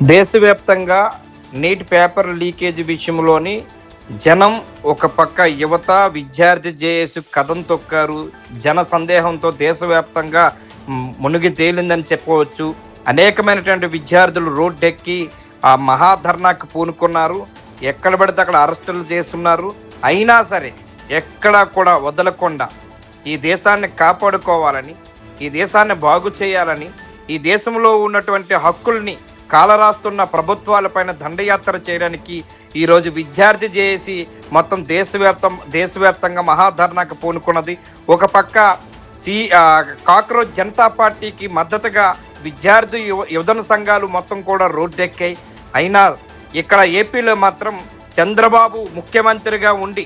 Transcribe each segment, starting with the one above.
దేశవ్యాప్తంగా neat paper leakage విషయంలోని జనం ఒక పక్క యువత విద్యార్థి జేఏసీ కథం తొక్కారు. జన సందేహంతో దేశవ్యాప్తంగా మునిగి తేలిందని చెప్పవచ్చు. అనేకమైనటువంటి విద్యార్థులు రోడ్డెక్కి ఆ మహాధర్నాకు పూనుకున్నారు. ఎక్కడ పడితే అక్కడ అరెస్టులు చేస్తున్నారు. అయినా సరే ఎక్కడా కూడా వదలకుండా ఈ దేశాన్ని కాపాడుకోవాలని, ఈ దేశాన్ని బాగు చేయాలని, ఈ దేశంలో ఉన్నటువంటి హక్కుల్ని కాలరాస్తున్న ప్రభుత్వాలపైన దండయాత్ర చేయడానికి ఈరోజు విద్యార్థి చేసి మొత్తం దేశవ్యాప్తంగా మహాధర్నాకు పూనుకున్నది. ఒక పక్క కాక్రోచ్ జనతా పార్టీకి మద్దతుగా విద్యార్థి యువజన సంఘాలు మొత్తం కూడా రోడ్డెక్కాయి. అయినా ఇక్కడ ఏపీలో మాత్రం చంద్రబాబు ముఖ్యమంత్రిగా ఉండి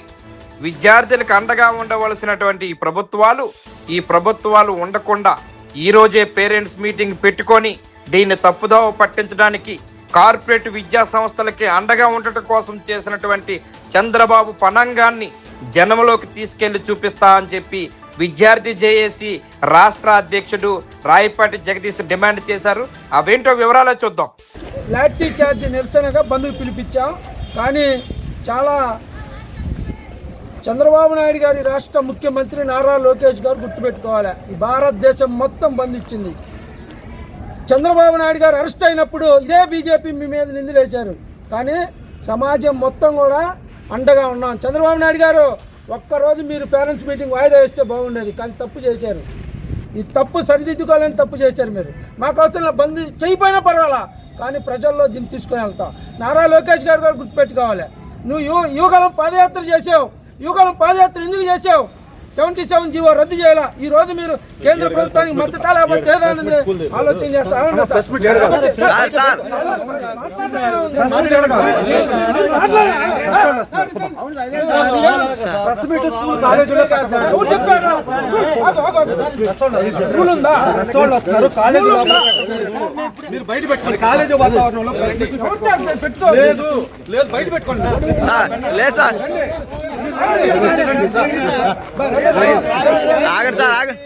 విద్యార్థులకు అండగా ఉండవలసినటువంటి ఈ ప్రభుత్వాలు ఉండకుండా ఈరోజే పేరెంట్స్ మీటింగ్ పెట్టుకొని దీన్ని తప్పుదోవ పట్టించడానికి కార్పొరేట్ విద్యా సంస్థలకి అండగా ఉండటం కోసం చేసినటువంటి చంద్రబాబు పన్నాంగాన్ని జనంలోకి తీసుకెళ్లి చూపిస్తా అని చెప్పి విద్యార్థి జేఏసీ రాష్ట్ర అధ్యక్షుడు రాయపాటి జగదీష్ డిమాండ్ చేశారు. అవేంటో వివరాలు చూద్దాం. లాఠీ చార్జ్ నిరసనగా బంద్కు పిలిపించాం. కానీ చాలా చంద్రబాబు నాయుడు గారి రాష్ట్ర ముఖ్యమంత్రి నారా లోకేష్ గారు గుర్తుపెట్టుకోవాలి, ఈ భారతదేశం మొత్తం బంద్ ఇచ్చింది. చంద్రబాబు నాయుడు గారు అరెస్ట్ అయినప్పుడు ఇదే బీజేపీ మీ మీద నిందలేశారు. కానీ సమాజం మొత్తం కూడా అండగా ఉన్నాం. చంద్రబాబు నాయుడు గారు ఒక్కరోజు మీరు పేరెంట్స్ మీటింగ్ వాయిదా వేస్తే బాగుండేది, కానీ తప్పు చేశారు. ఈ తప్పు సరిదిద్దుకోవాలని తప్పు చేశారు. మీరు మాకు అవసరం బంద్ చేయకపోయినా పర్వాలా, కానీ ప్రజల్లో దీన్ని తీసుకుని వెళ్తాం. నారా లోకేష్ గారు కూడా గుర్తుపెట్టుకోవాలి, నువ్వు యువగలం పాదయాత్ర చేసావు. యువగలం పాదయాత్ర ఎందుకు చేసావు? 77 జీవో రద్దు చేయాలా. ఈ రోజు మీరు కేంద్ర ప్రభుత్వానికి మద్దతు లేకపోతే ఆలోచన చేస్తారు. మీరు బయట పెట్టుకోండి, కాలేజీ వాతావరణంలో లేదు లేదు బయట పెట్టుకోండి. లేదు సార్, ఆగండి సార్, ఆగండి.